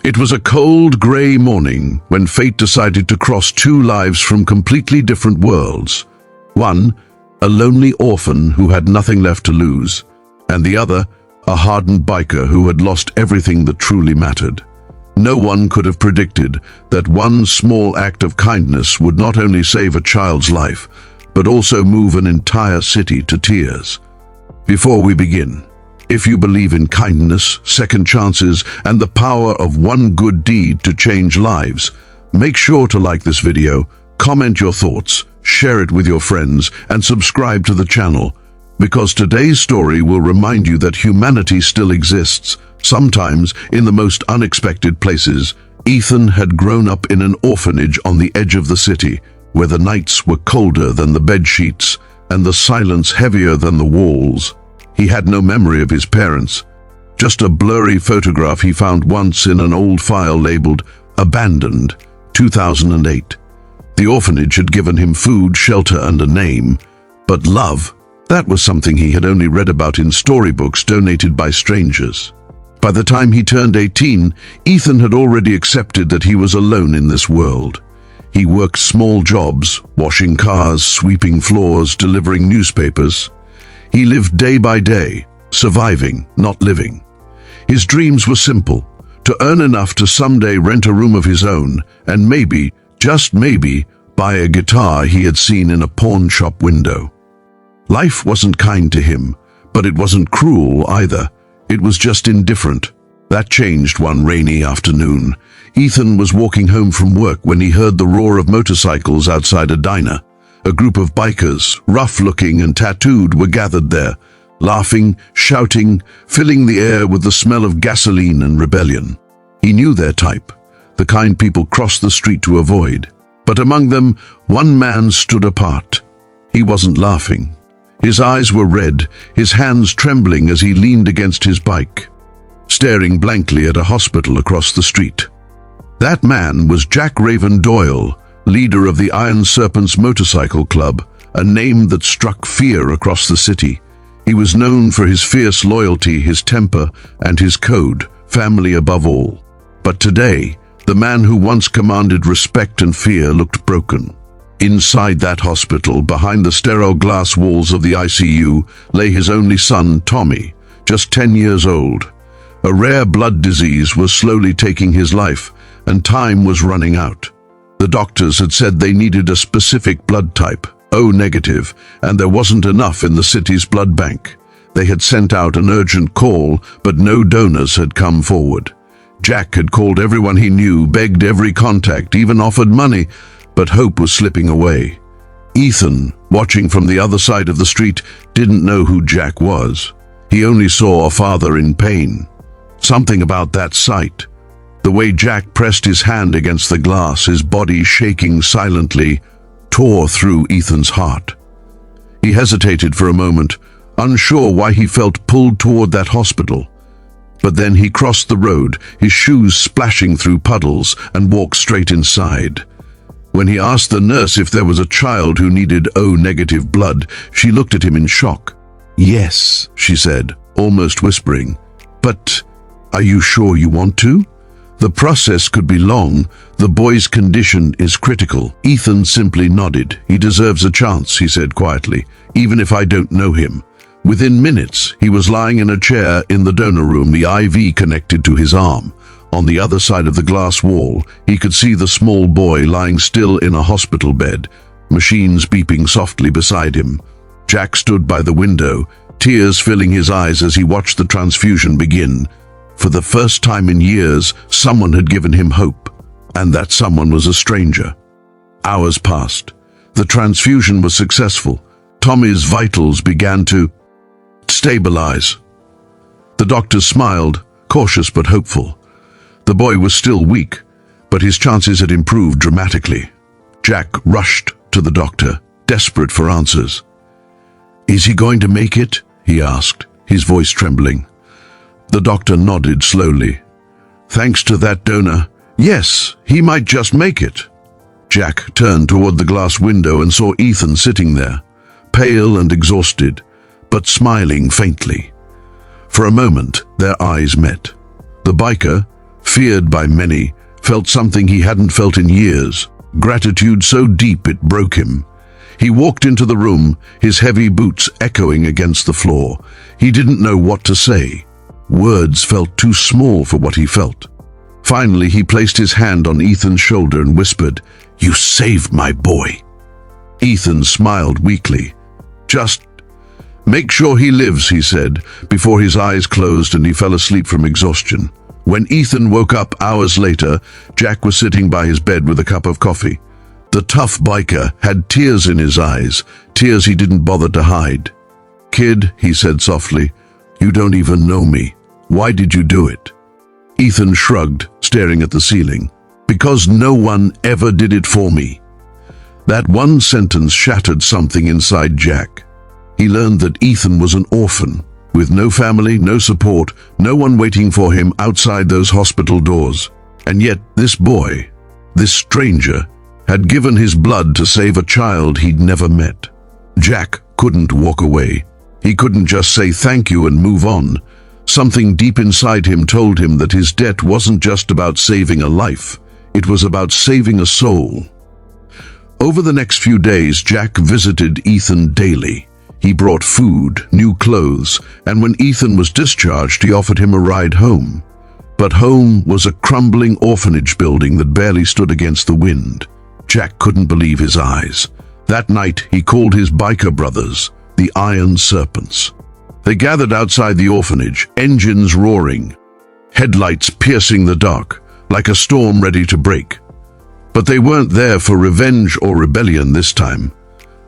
It was a cold, grey morning when fate decided to cross two lives from completely different worlds. One, a lonely orphan who had nothing left to lose, and the other, a hardened biker who had lost everything that truly mattered. No one could have predicted that one small act of kindness would not only save a child's life, but also move an entire city to tears. Before we begin, if you believe in kindness, second chances, and the power of one good deed to change lives, make sure to like this video, comment your thoughts, share it with your friends, and subscribe to the channel, because today's story will remind you that humanity still exists, sometimes in the most unexpected places. Ethan had grown up in an orphanage on the edge of the city, where the nights were colder than the bed sheets and the silence heavier than the walls. He had no memory of his parents, just a blurry photograph he found once in an old file labeled Abandoned, 2008. The orphanage had given him food, shelter, and a name, but love, that was something he had only read about in storybooks donated by strangers. By the time he turned 18, Ethan had already accepted that he was alone in this world. He worked small jobs, washing cars, sweeping floors, delivering newspapers. He lived day by day, surviving, not living. His dreams were simple: to earn enough to someday rent a room of his own, and maybe, just maybe, buy a guitar he had seen in a pawn shop window. Life wasn't kind to him, but it wasn't cruel either. It was just indifferent. That changed one rainy afternoon. Ethan was walking home from work when he heard the roar of motorcycles outside a diner. A group of bikers, rough-looking and tattooed, were gathered there, laughing, shouting, filling the air with the smell of gasoline and rebellion. He knew their type, the kind people crossed the street to avoid. But among them, one man stood apart. He wasn't laughing. His eyes were red, his hands trembling as he leaned against his bike, staring blankly at a hospital across the street. That man was Jack Raven Doyle, leader of the Iron Serpents Motorcycle Club, a name that struck fear across the city. He was known for his fierce loyalty, his temper, and his code, family above all. But today, the man who once commanded respect and fear looked broken. Inside that hospital, behind the sterile glass walls of the ICU, lay his only son, Tommy, just 10 years old. A rare blood disease was slowly taking his life, and time was running out. The doctors had said they needed a specific blood type, O negative, and there wasn't enough in the city's blood bank. They had sent out an urgent call, but no donors had come forward. Jack had called everyone he knew, begged every contact, even offered money, but hope was slipping away. Ethan, watching from the other side of the street, didn't know who Jack was. He only saw a father in pain. Something about that sight, the way Jack pressed his hand against the glass, his body shaking silently, tore through Ethan's heart. He hesitated for a moment, unsure why he felt pulled toward that hospital. But then he crossed the road, his shoes splashing through puddles, and walked straight inside. When he asked the nurse if there was a child who needed O-negative blood, she looked at him in shock. "Yes," she said, almost whispering. "But are you sure you want to? The process could be long. The boy's condition is critical." Ethan simply nodded. "He deserves a chance," he said quietly, "even if I don't know him." Within minutes, he was lying in a chair in the donor room, the IV connected to his arm. On the other side of the glass wall, he could see the small boy lying still in a hospital bed, machines beeping softly beside him. Jack stood by the window, tears filling his eyes as he watched the transfusion begin. For the first time in years, someone had given him hope, and that someone was a stranger. Hours passed. The transfusion was successful. Tommy's vitals began to stabilize. The doctors smiled, cautious but hopeful. The boy was still weak, but his chances had improved dramatically. Jack rushed to the doctor, desperate for answers. "Is he going to make it?" he asked, his voice trembling. The doctor nodded slowly. "Thanks to that donor, yes, he might just make it." Jack turned toward the glass window and saw Ethan sitting there, pale and exhausted, but smiling faintly. For a moment, their eyes met. The biker, feared by many, felt something he hadn't felt in years, gratitude so deep it broke him. He walked into the room, his heavy boots echoing against the floor. He didn't know what to say. Words felt too small for what he felt. Finally, he placed his hand on Ethan's shoulder and whispered, "You saved my boy." Ethan smiled weakly. "Just make sure he lives," he said, before his eyes closed and he fell asleep from exhaustion. When Ethan woke up hours later, Jack was sitting by his bed with a cup of coffee. The tough biker had tears in his eyes, tears he didn't bother to hide. "Kid," he said softly, "you don't even know me. Why did you do it?" Ethan shrugged, staring at the ceiling. "Because no one ever did it for me." That one sentence shattered something inside Jack. He learned that Ethan was an orphan, with no family, no support, no one waiting for him outside those hospital doors. And yet this boy, this stranger, had given his blood to save a child he'd never met. Jack couldn't walk away. He couldn't just say thank you and move on. Something deep inside him told him that his debt wasn't just about saving a life. It was about saving a soul. Over the next few days, Jack visited Ethan daily. He brought food, new clothes, and when Ethan was discharged, he offered him a ride home. But home was a crumbling orphanage building that barely stood against the wind. Jack couldn't believe his eyes. That night, he called his biker brothers, the Iron Serpents. They gathered outside the orphanage, engines roaring, headlights piercing the dark, like a storm ready to break. But they weren't there for revenge or rebellion this time.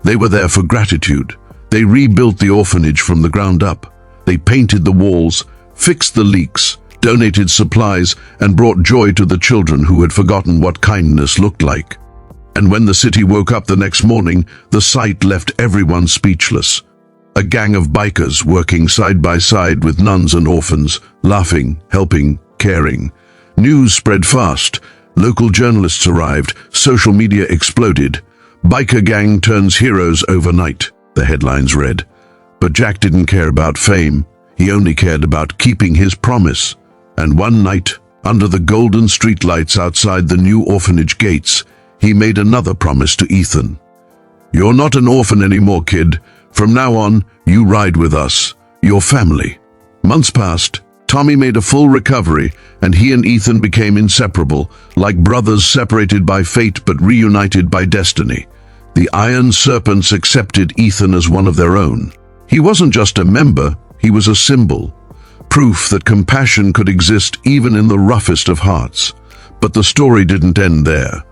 They were there for gratitude. They rebuilt the orphanage from the ground up. They painted the walls, fixed the leaks, donated supplies, and brought joy to the children who had forgotten what kindness looked like. And when the city woke up the next morning, the sight left everyone speechless. A gang of bikers working side by side with nuns and orphans, laughing, helping, caring. News spread fast. Local journalists arrived. Social media exploded. "Biker gang turns heroes overnight," the headlines read. But Jack didn't care about fame. He only cared about keeping his promise. And one night, under the golden streetlights outside the new orphanage gates, he made another promise to Ethan. "You're not an orphan anymore, kid. From now on, you ride with us, your family." Months passed. Tommy made a full recovery, and he and Ethan became inseparable, like brothers separated by fate but reunited by destiny. The Iron Serpents accepted Ethan as one of their own. He wasn't just a member, he was a symbol, proof that compassion could exist even in the roughest of hearts. But the story didn't end there.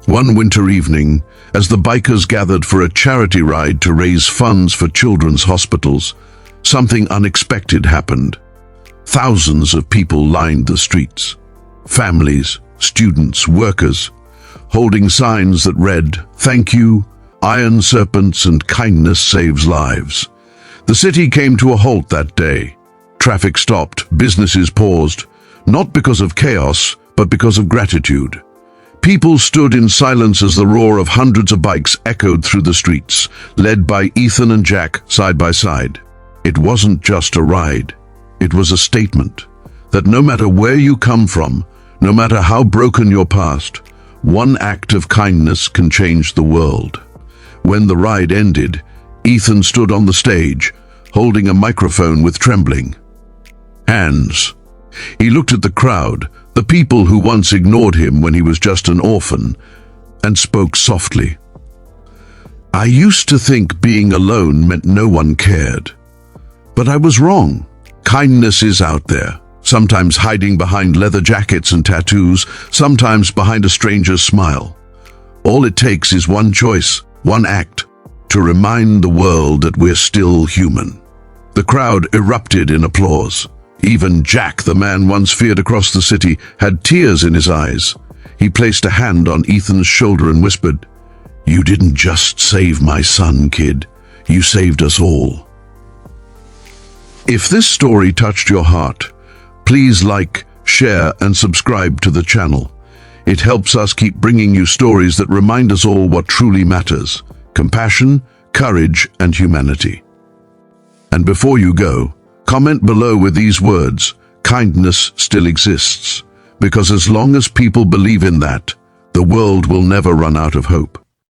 One winter evening, as the bikers gathered for a charity ride to raise funds for children's hospitals, something unexpected happened. Thousands of people lined the streets. Families, students, workers, holding signs that read, "Thank you, Iron Serpents and kindness saves lives." The city came to a halt that day. Traffic stopped, businesses paused, not because of chaos, but because of gratitude. People stood in silence as the roar of hundreds of bikes echoed through the streets, led by Ethan and Jack side by side. It wasn't just a ride. It was a statement that no matter where you come from, no matter how broken your past, one act of kindness can change the world. When the ride ended, Ethan stood on the stage, holding a microphone with trembling hands. He looked at the crowd, the people who once ignored him when he was just an orphan, and spoke softly. "I used to think being alone meant no one cared. But I was wrong. Kindness is out there, sometimes hiding behind leather jackets and tattoos, sometimes behind a stranger's smile. All it takes is one choice, one act, to remind the world that we're still human." The crowd erupted in applause. Even Jack, the man once feared across the city, had tears in his eyes. He placed a hand on Ethan's shoulder and whispered, "You didn't just save my son, kid. You saved us all." If this story touched your heart, please like, share, and subscribe to the channel. It helps us keep bringing you stories that remind us all what truly matters: compassion, courage, and humanity. And before you go, comment below with these words: kindness still exists, because as long as people believe in that, the world will never run out of hope.